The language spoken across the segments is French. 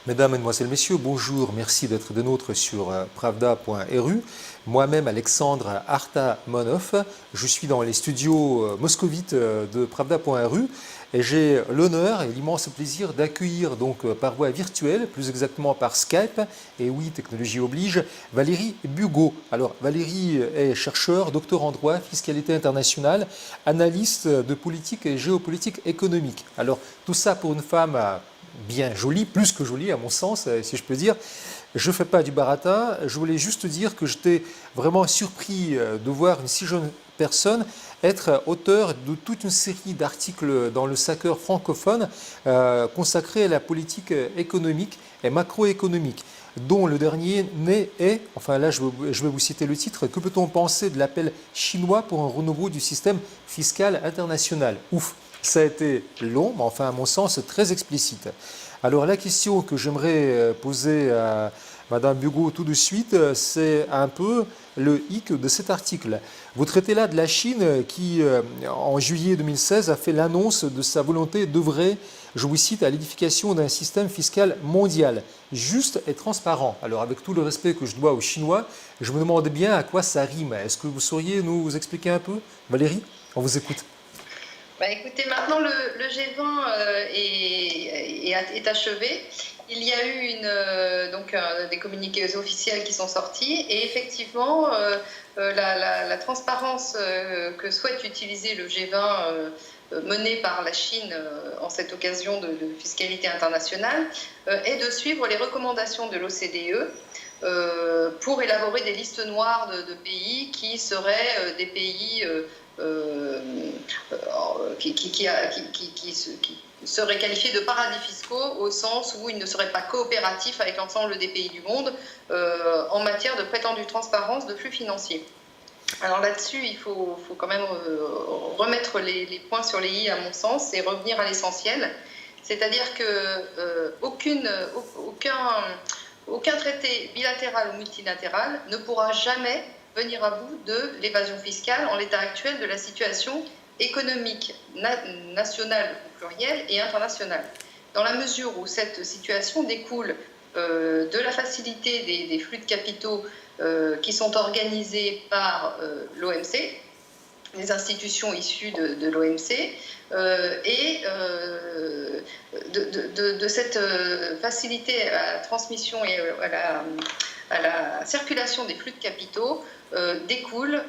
Mesdames, Mesdemoiselles, Messieurs, bonjour, merci d'être de nôtres sur pravda.ru. Moi-même, Alexandre Artamonov, je suis dans les studios moscovites de pravda.ru et j'ai l'honneur et l'immense plaisir d'accueillir donc par voie virtuelle, plus exactement par Skype, et oui, technologie oblige, Valérie Bugot. Alors, Valérie est chercheur, docteur en droit, fiscalité internationale, analyste de politique et géopolitique économique. Alors, tout ça pour une femme bien jolie, plus que jolie à mon sens, si je peux dire. Je ne fais pas du baratin, je voulais juste dire que j'étais vraiment surpris de voir une si jeune personne être auteur de toute une série d'articles dans le Sacer francophone consacrés à la politique économique et macroéconomique, dont le dernier est, enfin là je vais vous citer le titre, que peut-on penser de l'appel chinois pour un renouveau du système fiscal international? Ouf, ça a été long, mais enfin à mon sens très explicite. Alors la question que j'aimerais poser à Madame Bugot tout de suite, c'est un peu le hic de cet article. Vous traitez là de la Chine qui, en juillet 2016, a fait l'annonce de sa volonté d'œuvrer, je vous cite, à l'édification d'un système fiscal mondial, juste et transparent. Alors avec tout le respect que je dois aux Chinois, je me demande bien à quoi ça rime. Est-ce que vous sauriez nous expliquer un peu? Valérie, on vous écoute. Bah, écoutez, maintenant le G20 est achevé. Il y a eu des communiqués officiels qui sont sortis et effectivement la transparence que souhaite utiliser le G20 menée par la Chine en cette occasion de fiscalité internationale est de suivre les recommandations de l'OCDE pour élaborer des listes noires de pays qui seraient des pays qui seraient qualifiés de paradis fiscaux au sens où ils ne seraient pas coopératifs avec l'ensemble des pays du monde en matière de prétendue transparence de flux financiers. Alors là-dessus, il faut quand même remettre les points sur les i à mon sens et revenir à l'essentiel. C'est-à-dire qu'aucun traité bilatéral ou multilatéral ne pourra jamais venir à bout de l'évasion fiscale en l'état actuel de la situation économique nationale au pluriel et internationale. Dans la mesure où cette situation découle de la facilité des flux de capitaux qui sont organisés par l'OMC, les institutions issues de l'OMC, et de cette facilité à la transmission et à la circulation des flux de capitaux découle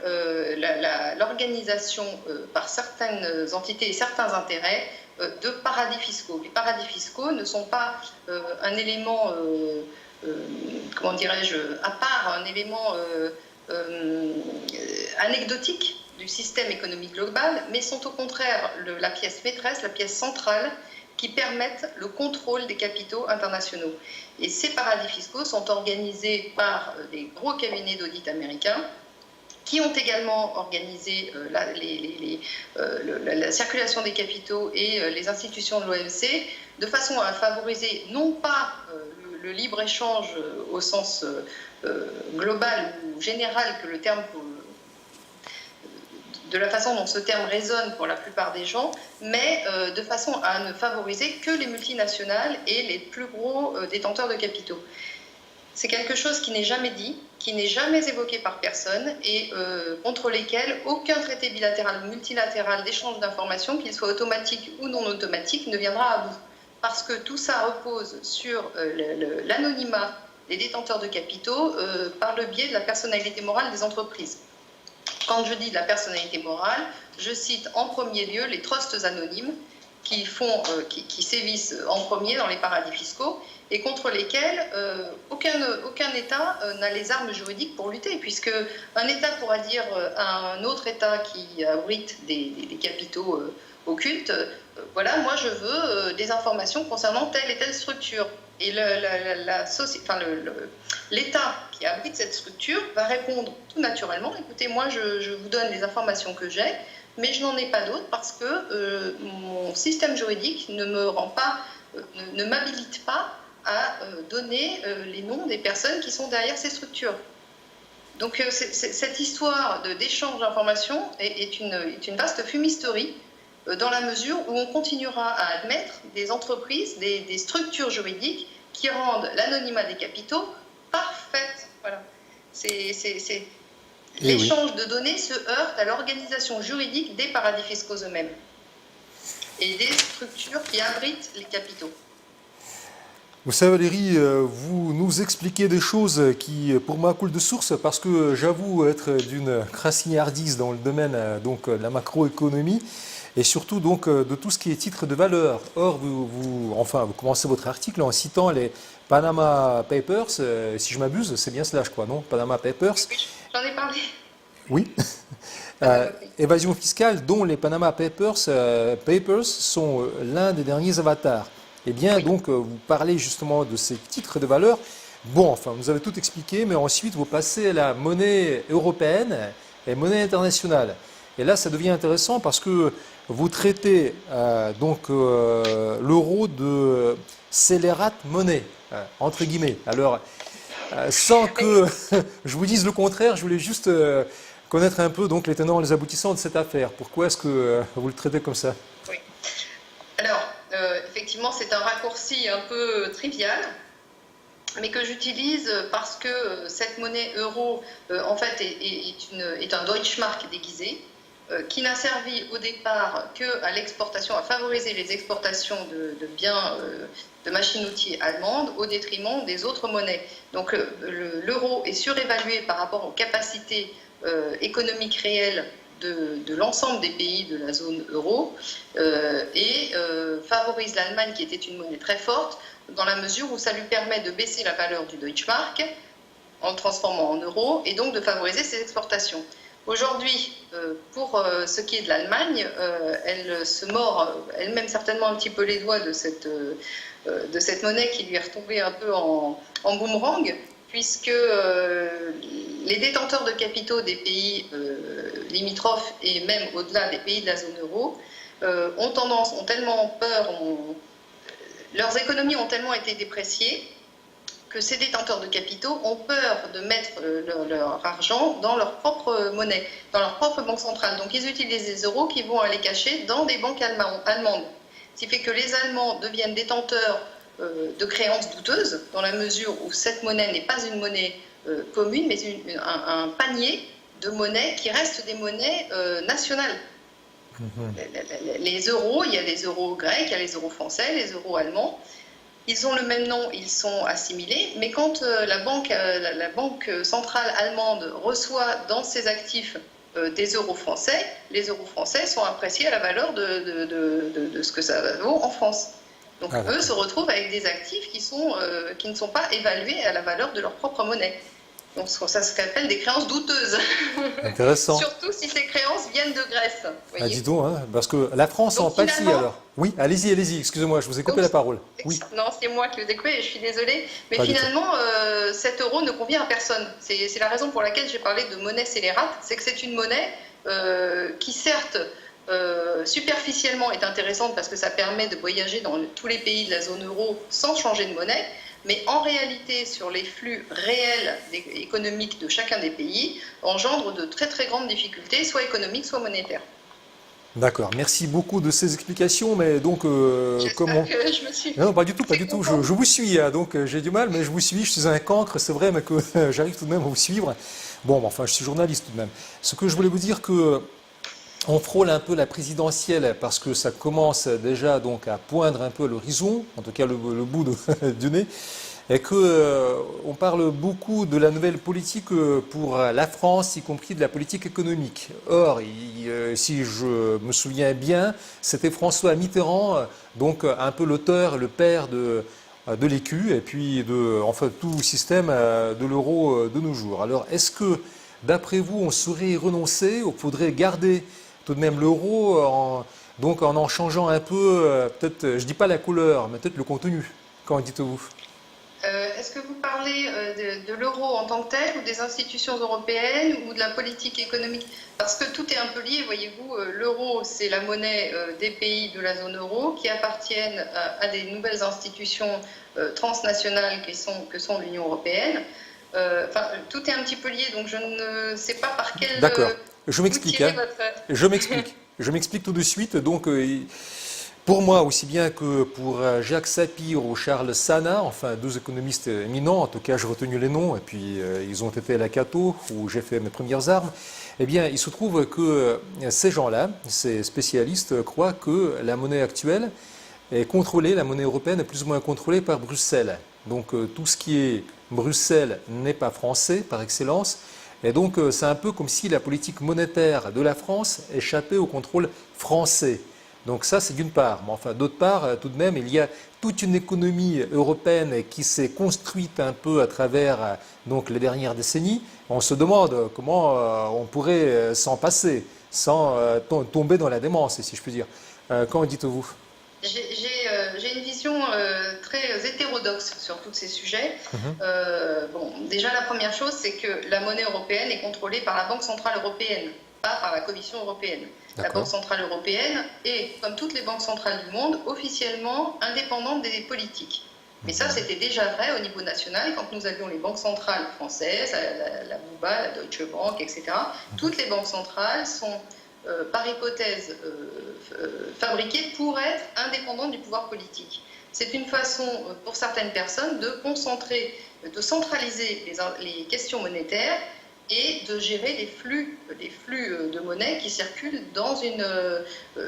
l'organisation par certaines entités et certains intérêts de paradis fiscaux. Les paradis fiscaux ne sont pas un élément, comment dirais-je, à part, un élément anecdotique du système économique global, mais sont au contraire la pièce maîtresse, la pièce centrale qui permettent le contrôle des capitaux internationaux. Et ces paradis fiscaux sont organisés par des gros cabinets d'audit américains qui ont également organisé la circulation des capitaux et les institutions de l'OMC de façon à favoriser non pas le libre-échange au sens global ou général que le terme de la façon dont ce terme résonne pour la plupart des gens, mais de façon à ne favoriser que les multinationales et les plus gros détenteurs de capitaux. C'est quelque chose qui n'est jamais dit, qui n'est jamais évoqué par personne et contre lesquels aucun traité bilatéral ou multilatéral d'échange d'informations, qu'il soit automatique ou non automatique, ne viendra à bout. Parce que tout ça repose sur l'anonymat des détenteurs de capitaux par le biais de la personnalité morale des entreprises. Quand je dis de la personnalité morale, je cite en premier lieu les trusts anonymes qui sévissent en premier dans les paradis fiscaux et contre lesquels aucun État n'a les armes juridiques pour lutter, puisque un État pourra dire à un autre État qui abrite des capitaux occultes, voilà, moi je veux des informations concernant telle et telle structure. Et l'État qui abrite cette structure va répondre tout naturellement, écoutez, moi je vous donne les informations que j'ai, mais je n'en ai pas d'autres parce que mon système juridique ne m'habilite pas à donner les noms des personnes qui sont derrière ces structures. Donc cette histoire d'échange d'informations est une vaste fumisterie dans la mesure où on continuera à admettre des entreprises, des structures juridiques qui rendent l'anonymat des capitaux parfaite. Voilà. L'échange de données se heurte à l'organisation juridique des paradis fiscaux eux-mêmes et des structures qui abritent les capitaux. Vous savez Valérie, vous nous expliquez des choses qui pour moi coulent de source parce que j'avoue être d'une crassignardise dans le domaine donc, de la macroéconomie et surtout donc, de tout ce qui est titre de valeur. Or, vous commencez votre article en citant les Panama Papers, si je m'abuse, c'est bien cela je crois, non? Panama Papers. Oui, j'en ai parlé. Oui. Évasion fiscale dont les Panama Papers sont l'un des derniers avatars. Eh bien, donc, vous parlez justement de ces titres de valeur. Bon, enfin, vous avez tout expliqué, mais ensuite, vous passez à la monnaie européenne et monnaie internationale. Et là, ça devient intéressant parce que vous traitez l'euro de scélérate monnaie, entre guillemets. Alors, sans que je vous dise le contraire, je voulais juste connaître un peu donc, les tenants et les aboutissants de cette affaire. Pourquoi est-ce que vous le traitez comme ça? Oui. Alors, effectivement, c'est un raccourci un peu trivial, mais que j'utilise parce que cette monnaie euro, en fait, est un Deutschmark déguisé, qui n'a servi au départ qu'à l'exportation, à favoriser les exportations de biens, de machines-outils allemandes au détriment des autres monnaies. Donc l'euro est surévalué par rapport aux capacités économiques réelles de l'ensemble des pays de la zone euro et favorise l'Allemagne qui était une monnaie très forte dans la mesure où ça lui permet de baisser la valeur du Deutschmark en le transformant en euros et donc de favoriser ses exportations. Aujourd'hui, pour ce qui est de l'Allemagne, elle se mord elle-même certainement un petit peu les doigts de cette monnaie qui lui est retombée un peu en boomerang, puisque les détenteurs de capitaux des pays limitrophes et même au-delà des pays de la zone euro ont tellement peur, leurs économies ont tellement été dépréciées que ces détenteurs de capitaux ont peur de mettre leur argent dans leur propre monnaie, dans leur propre banque centrale. Donc ils utilisent des euros qui vont aller cacher dans des banques allemandes. Ce qui fait que les Allemands deviennent détenteurs de créances douteuses, dans la mesure où cette monnaie n'est pas une monnaie commune, mais un panier de monnaies qui restent des monnaies nationales. Les euros, il y a les euros grecs, il y a les euros français, les euros allemands. Ils ont le même nom, ils sont assimilés, mais quand la banque centrale allemande reçoit dans ses actifs des euros français, les euros français sont appréciés à la valeur de ce que ça vaut en France. Donc eux se retrouvent avec des actifs qui ne sont pas évalués à la valeur de leur propre monnaie. Donc ça s'appelle des créances douteuses. Intéressant. Surtout si ces créances viennent de Grèce. Ah, dis donc, hein, parce que la France en pâtit alors. Oui, allez-y, excusez-moi, je vous ai coupé la parole. Oui. Non, c'est moi qui vous ai coupé et je suis désolée. Mais finalement, cet euro ne convient à personne. C'est la raison pour laquelle j'ai parlé de monnaie scélérate. C'est que c'est une monnaie qui certes, superficiellement est intéressante parce que ça permet de voyager dans tous les pays de la zone euro sans changer de monnaie. Mais en réalité, sur les flux réels économiques de chacun des pays, engendre de très très grandes difficultés, soit économiques, soit monétaires. D'accord, merci beaucoup de ces explications, mais donc comment... que je me suis... Non, pas du tout, je vous suis, hein, donc j'ai du mal, mais je vous suis, je suis un cancre, c'est vrai, mais que j'arrive tout de même à vous suivre. Bon, enfin, je suis journaliste tout de même. Ce que je voulais vous dire que... On frôle un peu la présidentielle parce que ça commence déjà donc à poindre un peu l'horizon, en tout cas le bout du nez, et qu'on parle beaucoup de la nouvelle politique pour la France, y compris de la politique économique. Or, si je me souviens bien, c'était François Mitterrand, donc un peu l'auteur, le père de l'écu, et puis enfin, tout système de l'euro de nos jours. Alors, est-ce que, d'après vous, on saurait y renoncer ou faudrait garder tout de même l'euro, en changeant un peu, peut-être, je dis pas la couleur, mais peut-être le contenu. Qu'en dites-vous? Est-ce que vous parlez de l'euro en tant que tel, ou des institutions européennes, ou de la politique économique? Parce que tout est un peu lié, voyez-vous. L'euro, c'est la monnaie des pays de la zone euro qui appartiennent à des nouvelles institutions transnationales que sont l'Union européenne. Tout est un petit peu lié, donc je ne sais pas par quel... D'accord. Je m'explique. Je m'explique tout de suite. Donc, Pour moi, aussi bien que pour Jacques Sapir ou Charles Sana, enfin deux économistes éminents, en tout cas j'ai retenu les noms, et puis ils ont été à la Cato, où j'ai fait mes premières armes, eh bien il se trouve que ces gens-là, ces spécialistes, croient que la monnaie actuelle est contrôlée, la monnaie européenne est plus ou moins contrôlée par Bruxelles. Donc tout ce qui est Bruxelles n'est pas français par excellence, et donc c'est un peu comme si la politique monétaire de la France échappait au contrôle français. Donc ça, c'est d'une part. Mais enfin, d'autre part, tout de même, il y a toute une économie européenne qui s'est construite un peu à travers donc, les dernières décennies. On se demande comment on pourrait s'en passer sans tomber dans la démence, si je puis dire. Qu'en dites-vous? J'ai une vision très hétérodoxe sur tous ces sujets. Bon, déjà, la première chose, c'est que la monnaie européenne est contrôlée par la Banque centrale européenne, pas par la Commission européenne. La Banque centrale européenne est, comme toutes les banques centrales du monde, officiellement indépendante des politiques. Mais ça, c'était déjà vrai au niveau national quand nous avions les banques centrales françaises, la BUBA, la Deutsche Bank, etc. Toutes les banques centrales sont, par hypothèse, fabriquées pour être indépendantes du pouvoir politique. C'est une façon, pour certaines personnes, de centraliser les questions monétaires et de gérer les flux de monnaie qui circulent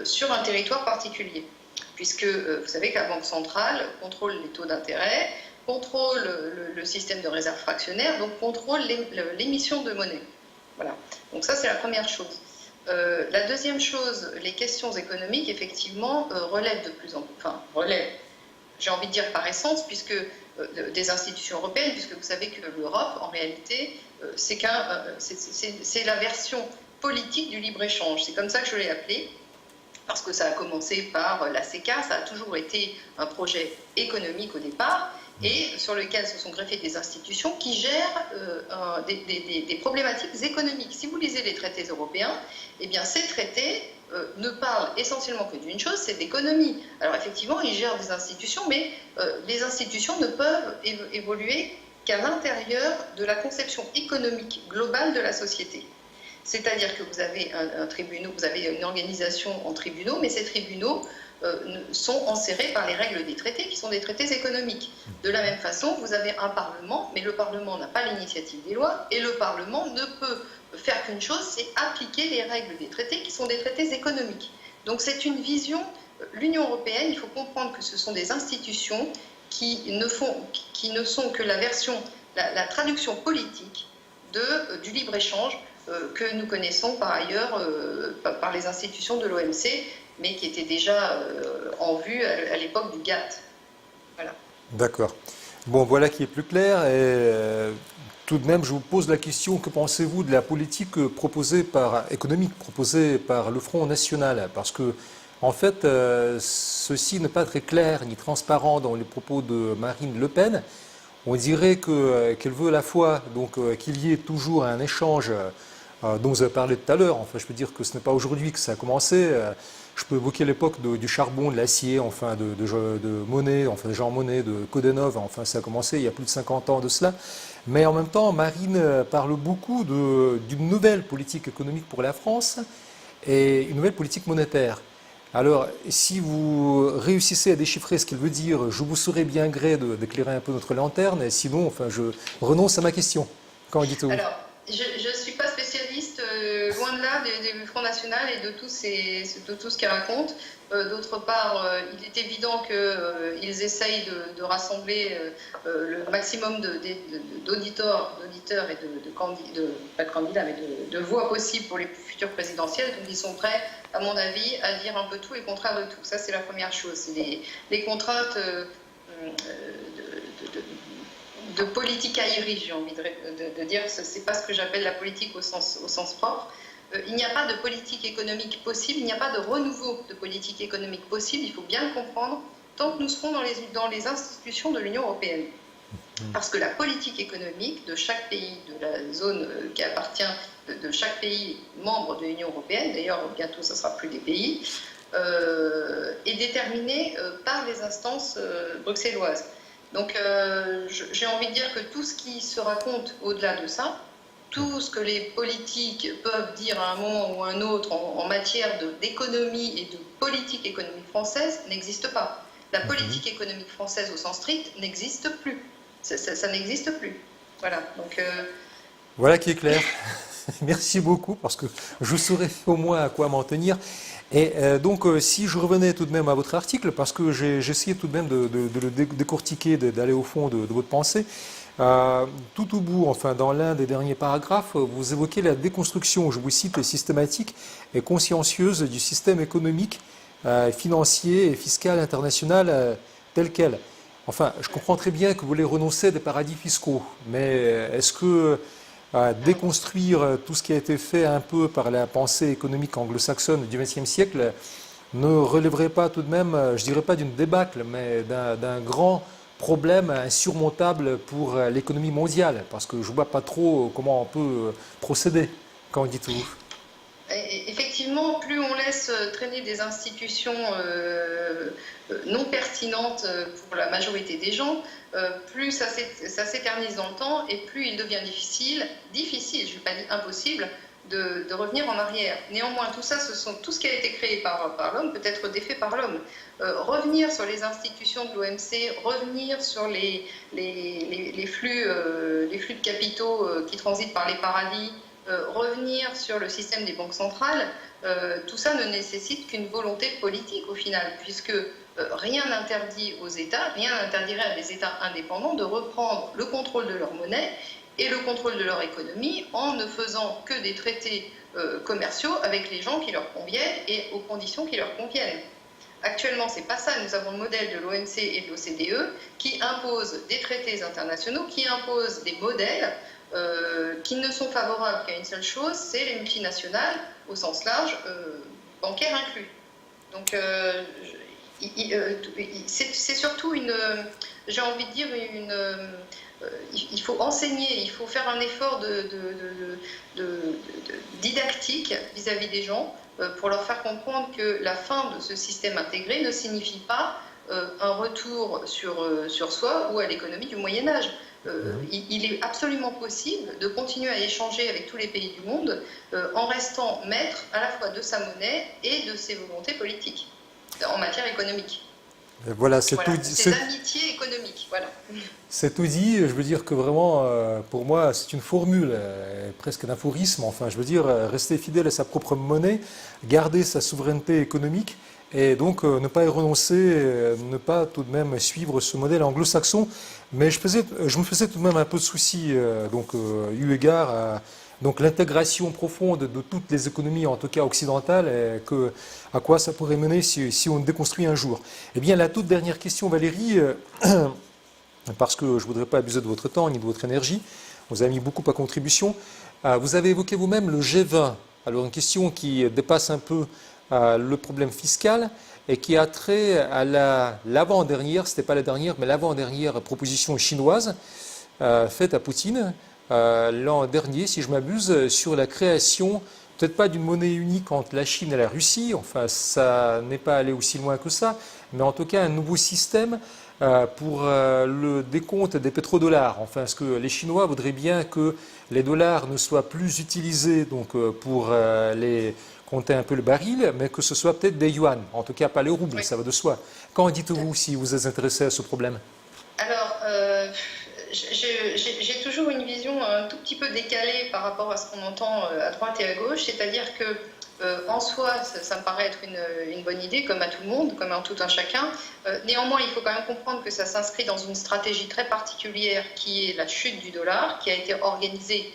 sur un territoire particulier. Puisque vous savez que la Banque centrale contrôle les taux d'intérêt, contrôle le système de réserve fractionnaire, donc contrôle l'émission de monnaie. Voilà. Donc ça, c'est la première chose. La deuxième chose, les questions économiques, effectivement, relèvent de plus en plus... Enfin, relèvent, j'ai envie de dire par essence, puisque des institutions européennes, puisque vous savez que l'Europe, en réalité, c'est la version politique du libre-échange. C'est comme ça que je l'ai appelé, parce que ça a commencé par la CECA, ça a toujours été un projet économique au départ, et sur lequel se sont greffées des institutions qui gèrent des problématiques économiques. Si vous lisez les traités européens, eh bien ces traités ne parlent essentiellement que d'une chose, c'est d'économie. Alors effectivement, ils gèrent des institutions, mais les institutions ne peuvent évoluer qu'à l'intérieur de la conception économique globale de la société. C'est-à-dire que vous avez vous avez une organisation en tribunaux, mais ces tribunaux sont enserrés par les règles des traités, qui sont des traités économiques. De la même façon, vous avez un Parlement, mais le Parlement n'a pas l'initiative des lois, et le Parlement ne peut faire qu'une chose, c'est appliquer les règles des traités, qui sont des traités économiques. Donc c'est une vision, l'Union européenne, il faut comprendre que ce sont des institutions qui ne sont que la traduction politique du libre-échange que nous connaissons par ailleurs par les institutions de l'OMC, mais qui étaient déjà en vue à l'époque du GATT. Voilà. D'accord. Bon, voilà qui est plus clair. Et tout de même, je vous pose la question, que pensez-vous de la politique économique proposée par le Front National? Parce que, en fait, ceci n'est pas très clair ni transparent dans les propos de Marine Le Pen. On dirait qu'elle veut à la fois qu'il y ait toujours un échange dont vous avez parlé tout à l'heure. Enfin, je peux dire que ce n'est pas aujourd'hui que ça a commencé. Je peux évoquer l'époque du charbon, de l'acier, enfin de Monnet, enfin de Jean Monnet, de Kodenov. Enfin, ça a commencé il y a plus de 50 ans de cela. Mais en même temps, Marine parle beaucoup d'une nouvelle politique économique pour la France et une nouvelle politique monétaire. Alors, si vous réussissez à déchiffrer ce qu'elle veut dire, je vous saurai bien gré d'éclairer un peu notre lanterne. Et sinon, enfin, je renonce à ma question. Qu'en dites-vous? Alors, je ne suis pas spécialiste, loin de là, du Front National et de tout ce qu'ils racontent. D'autre part, il est évident qu'ils essayent de rassembler le maximum d'auditeurs et pas de candidats, mais de voix possibles pour les futures présidentielles. Donc, ils sont prêts, à mon avis, à dire un peu tout et le contraire de tout. Ça, c'est la première chose. C'est les contraintes de politique aérie, j'ai envie de dire, c'est pas ce que j'appelle la politique au sens propre. Il n'y a pas de politique économique possible, il n'y a pas de renouveau de politique économique possible, il faut bien le comprendre, tant que nous serons dans les institutions de l'Union européenne. Parce que la politique économique de chaque pays, de la zone qui appartient, de chaque pays membre de l'Union européenne, d'ailleurs bientôt ça ne sera plus des pays, est déterminée par les instances bruxelloises. Donc j'ai envie de dire que tout ce qui se raconte au-delà de ça tout ce que les politiques peuvent dire à un moment ou à un autre en matière d'économie et de politique économique française n'existe pas. La politique économique française au sens strict n'existe plus. Ça n'existe plus. Voilà. Donc, voilà qui est clair. Merci beaucoup, parce que je saurais au moins à quoi m'en tenir. Et donc, si je revenais tout de même à votre article, parce que j'ai essayé tout de même de le décortiquer, d'aller au fond de votre pensée, tout au bout, enfin dans l'un des derniers paragraphes, vous évoquez la déconstruction, je vous cite, systématique et consciencieuse du système économique, financier et fiscal international tel quel. Enfin, je comprends très bien que vous voulez renoncer à des paradis fiscaux, mais est-ce que déconstruire tout ce qui a été fait un peu par la pensée économique anglo-saxonne du XXe siècle ne relèverait pas tout de même, je dirais pas d'une débâcle, mais d'un grand problème insurmontable pour l'économie mondiale? Parce que je ne vois pas trop comment on peut procéder. Qu'en dites-vous? Effectivement, plus on laisse traîner des institutions non pertinentes pour la majorité des gens, plus ça s'éternise dans le temps et plus il devient difficile, je ne vais pas dire impossible, de revenir en arrière. Néanmoins, tout ça, tout ce qui a été créé par l'homme peut être défait par l'homme. Revenir sur les institutions de l'OMC, revenir sur les flux de capitaux qui transitent par les paradis, revenir sur le système des banques centrales, tout ça ne nécessite qu'une volonté politique au final, puisque rien n'interdit aux États, rien n'interdirait à des États indépendants de reprendre le contrôle de leur monnaie et le contrôle de leur économie en ne faisant que des traités commerciaux avec les gens qui leur conviennent et aux conditions qui leur conviennent. Actuellement, ce n'est pas ça. Nous avons le modèle de l'OMC et de l'OCDE qui imposent des traités internationaux, qui imposent des modèles qui ne sont favorables qu'à une seule chose, c'est les multinationales, au sens large, bancaires inclus. Donc, c'est surtout j'ai envie de dire, il faut enseigner, il faut faire un effort didactique vis-à-vis des gens pour leur faire comprendre que la fin de ce système intégré ne signifie pas un retour sur soi ou à l'économie du Moyen-Âge. Il est absolument possible de continuer à échanger avec tous les pays du monde en restant maître à la fois de sa monnaie et de ses volontés politiques en matière économique. Voilà, c'est Voilà, tout. ces amitiés économiques, voilà. C'est tout dit. Je veux dire que vraiment, pour moi, c'est une formule, presque un aphorisme. Enfin, je veux dire, rester fidèle à sa propre monnaie, garder sa souveraineté économique et donc ne pas y renoncer, ne pas tout de même suivre ce modèle anglo-saxon. Mais je me faisais tout de même un peu de soucis, eu égard à donc l'intégration profonde de toutes les économies, en tout cas occidentales, et à quoi ça pourrait mener si on déconstruit un jour. Eh bien, la toute dernière question, Valérie, parce que je ne voudrais pas abuser de votre temps ni de votre énergie, vous avez mis beaucoup à contribution. Vous avez évoqué vous-même le G20. Alors, une question qui dépasse un peu le problème fiscal et qui a trait à l'avant-dernière, ce n'était pas la dernière, mais l'avant-dernière proposition chinoise faite à Poutine l'an dernier, si je m'abuse, sur la création, peut-être pas d'une monnaie unique entre la Chine et la Russie, enfin ça n'est pas allé aussi loin que ça, mais en tout cas un nouveau système pour le décompte des pétrodollars. Enfin, ce que les Chinois voudraient bien que les dollars ne soient plus utilisés donc, pour les compter un peu le baril, mais que ce soit peut-être des yuan, en tout cas pas les roubles, oui. Ça va de soi. Qu'en dites-vous si vous êtes intéressé à ce problème? Alors, j'ai toujours une vision un tout petit peu décalée par rapport à ce qu'on entend à droite et à gauche, c'est-à-dire que en soi, ça me paraît être une bonne idée, comme à tout le monde, comme à tout un chacun. Néanmoins, il faut quand même comprendre que ça s'inscrit dans une stratégie très particulière qui est la chute du dollar, qui a été organisée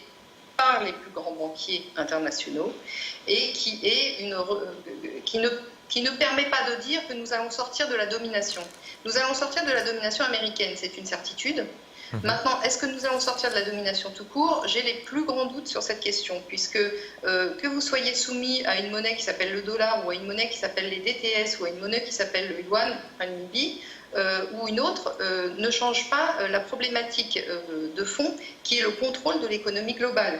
par les plus grands banquiers internationaux et qui ne permet pas de dire que nous allons sortir de la domination. Nous allons sortir de la domination américaine, c'est une certitude. Maintenant, est-ce que nous allons sortir de la domination tout court? J'ai les plus grands doutes sur cette question, puisque que vous soyez soumis à une monnaie qui s'appelle le dollar, ou à une monnaie qui s'appelle les DTS, ou à une monnaie qui s'appelle le yuan, renminbi, ou une autre, ne change pas la problématique de fond, qui est le contrôle de l'économie globale.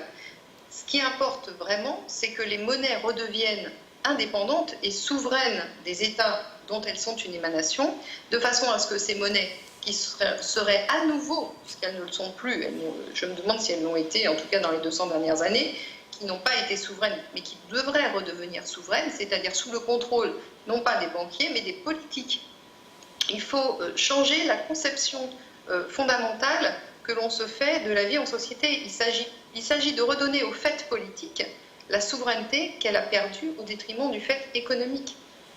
Ce qui importe vraiment, c'est que les monnaies redeviennent indépendantes et souveraines des États dont elles sont une émanation, de façon à ce que ces monnaies qui seraient à nouveau, puisqu'elles ne le sont plus, je me demande si elles l'ont été, en tout cas dans les 200 dernières années, qui n'ont pas été souveraines, mais qui devraient redevenir souveraines, c'est-à-dire sous le contrôle, non pas des banquiers, mais des politiques. Il faut changer la conception fondamentale que l'on se fait de la vie en société. Il s'agit de redonner au fait politique la souveraineté qu'elle a perdue au détriment du fait économique.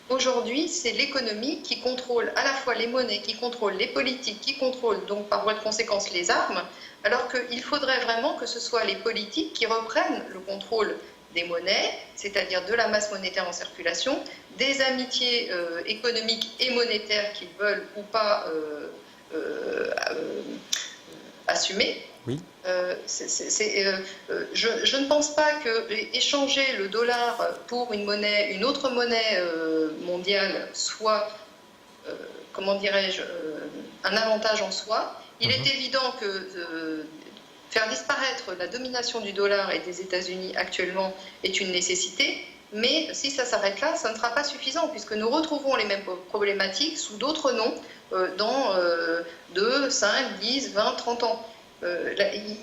Aujourd'hui, c'est l'économie qui contrôle à la fois les monnaies, qui contrôle les politiques, qui contrôle donc par voie de conséquence les armes, alors qu'il faudrait vraiment que ce soit les politiques qui reprennent le contrôle des monnaies, c'est-à-dire de la masse monétaire en circulation, des amitiés économiques et monétaires qu'ils veulent ou pas assumer. Oui. Je ne pense pas que échanger le dollar pour une autre monnaie mondiale soit, comment dirais-je, un avantage en soi. Il est évident que faire disparaître la domination du dollar et des États-Unis actuellement est une nécessité, mais si ça s'arrête là, ça ne sera pas suffisant, puisque nous retrouverons les mêmes problématiques sous d'autres noms dans 2, 5, 10, 20, 30 ans.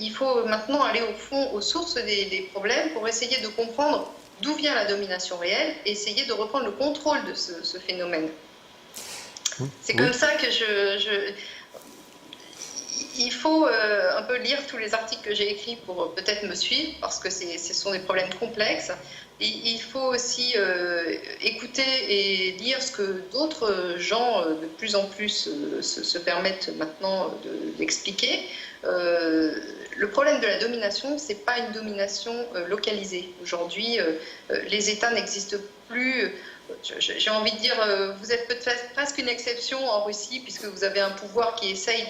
Il faut maintenant aller au fond, aux sources des problèmes pour essayer de comprendre d'où vient la domination réelle et essayer de reprendre le contrôle de ce phénomène. C'est comme ça que il faut un peu lire tous les articles que j'ai écrits pour peut-être me suivre, parce que ce sont des problèmes complexes. Et il faut aussi écouter et lire ce que d'autres gens de plus en plus se permettent maintenant d'expliquer. Le problème de la domination, ce n'est pas une domination localisée. Aujourd'hui, les États n'existent plus. J'ai envie de dire, vous êtes peut-être presque une exception en Russie, puisque vous avez un pouvoir qui essaye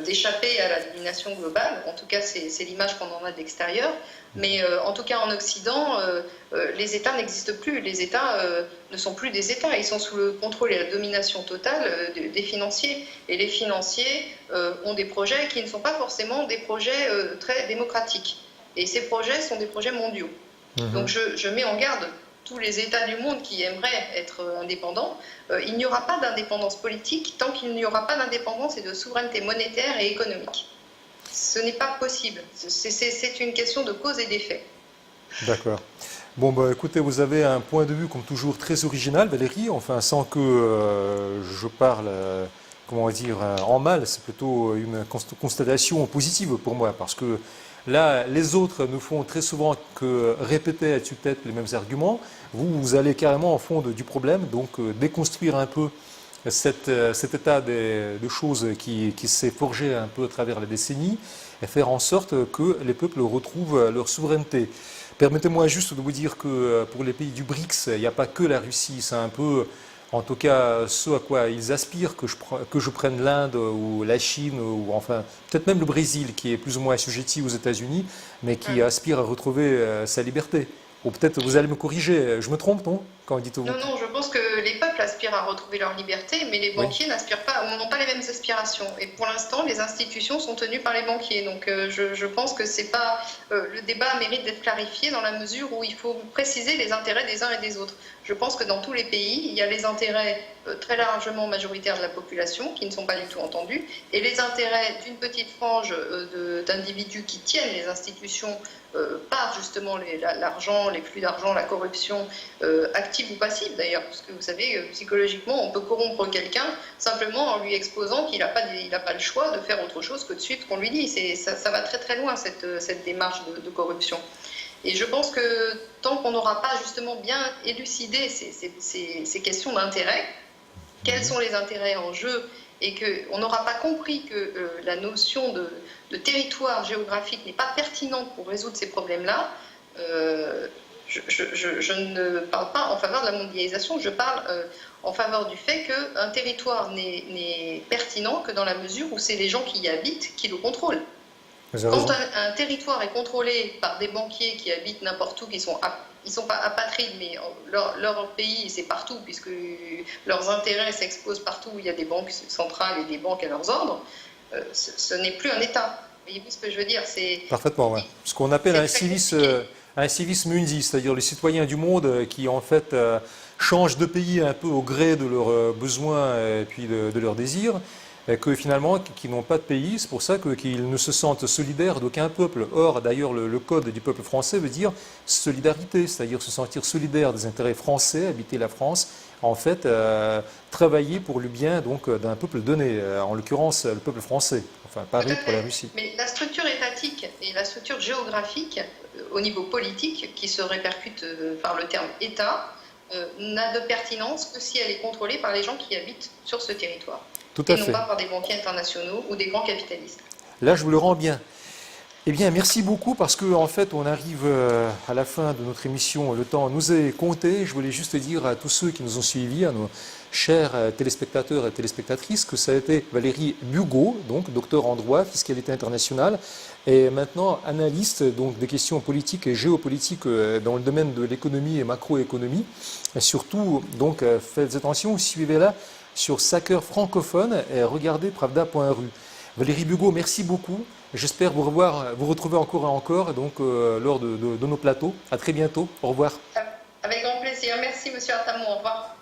d'échapper à la domination globale. En tout cas, c'est l'image qu'on en a de l'extérieur. Mais en tout cas, en Occident, les États n'existent plus. Les États ne sont plus des États. Ils sont sous le contrôle et la domination totale des financiers. Et les financiers ont des projets qui ne sont pas forcément des projets très démocratiques. Et ces projets sont des projets mondiaux. Donc je mets en garde tous les États du monde qui aimeraient être indépendants. Il n'y aura pas d'indépendance politique tant qu'il n'y aura pas d'indépendance et de souveraineté monétaire et économique. Ce n'est pas possible. C'est une question de cause et d'effet. D'accord. Bon, bah, écoutez, vous avez un point de vue, comme toujours, très original, Valérie. Enfin, sans que je parle, comment dire, en mal, c'est plutôt une constatation positive pour moi, parce que là, les autres ne font très souvent que répéter à tue-tête les mêmes arguments. Vous allez carrément au fond du problème, donc déconstruire un peu cet état de choses qui s'est forgé un peu à travers les décennies et faire en sorte que les peuples retrouvent leur souveraineté. Permettez-moi juste de vous dire que pour les pays du BRICS, il n'y a pas que la Russie, c'est un peu, en tout cas, ce à quoi ils aspirent, que je prenne l'Inde ou la Chine, ou enfin, peut-être même le Brésil, qui est plus ou moins assujetti aux États-Unis, mais qui aspire à retrouver sa liberté. Ou peut-être vous allez me corriger, je me trompe, non, quand vous dites vous? Non, non, je pense que les peuples aspirent à retrouver leur liberté, mais les banquiers n'aspirent pas, n'ont pas les mêmes aspirations. Et pour l'instant, les institutions sont tenues par les banquiers. Donc je pense que c'est pas le débat mérite d'être clarifié dans la mesure où il faut préciser les intérêts des uns et des autres. Je pense que dans tous les pays, il y a les intérêts très largement majoritaires de la population qui ne sont pas du tout entendus, et les intérêts d'une petite frange d'individus qui tiennent les institutions par justement l'argent, les flux d'argent, la corruption active ou passive d'ailleurs, parce que vous savez, psychologiquement, on peut corrompre quelqu'un simplement en lui exposant qu'il n'a pas le choix de faire autre chose que de suivre ce qu'on lui dit. Ça va très très loin cette démarche de corruption. Et je pense que tant qu'on n'aura pas justement bien élucidé ces questions d'intérêt, quels sont les intérêts en jeu, et qu'on n'aura pas compris que la notion de territoire géographique n'est pas pertinente pour résoudre ces problèmes-là, je ne parle pas en faveur de la mondialisation, je parle en faveur du fait qu'un territoire n'est pertinent que dans la mesure où c'est les gens qui y habitent qui le contrôlent. Quand un territoire est contrôlé par des banquiers qui habitent n'importe où, ils sont pas apatrides, mais leur pays, c'est partout, puisque leurs intérêts s'exposent partout où il y a des banques centrales et des banques à leurs ordres, ce n'est plus un État. Vous voyez ce que je veux dire? Parfaitement, ouais. Ce qu'on appelle un civisme mundi, c'est-à-dire les citoyens du monde qui, en fait, changent de pays un peu au gré de leurs besoins et puis de leurs désirs. que finalement, qui n'ont pas de pays, c'est pour ça qu'ils ne se sentent solidaires d'aucun peuple. Or, d'ailleurs, le code du peuple français veut dire solidarité, c'est-à-dire se sentir solidaire des intérêts français, habiter la France, en fait, travailler pour le bien donc d'un peuple donné, en l'occurrence le peuple français, enfin pareil pour la Russie. Mais la structure étatique et la structure géographique au niveau politique, qui se répercute par le terme État, n'a de pertinence que si elle est contrôlée par les gens qui habitent sur ce territoire. Tout à et fait. non pas par des banquiers internationaux ou des grands capitalistes. Là, je vous le rends bien. Eh bien, merci beaucoup parce qu'en fait, on arrive à la fin de notre émission. Le temps nous est compté. Je voulais juste dire à tous ceux qui nous ont suivis, à nos chers téléspectateurs et téléspectatrices, que ça a été Valérie Bugeaud, donc docteur en droit, fiscalité internationale, et maintenant analyste donc des questions politiques et géopolitiques dans le domaine de l'économie et macroéconomie. Et surtout, donc, faites attention, suivez-la sur sa cœur francophone et regardez pravda.ru. Valérie Bugeaud, merci beaucoup. J'espère vous retrouver encore et encore donc, lors de nos plateaux. À très bientôt. Au revoir. Avec grand plaisir. Merci, monsieur Artamon. Au revoir.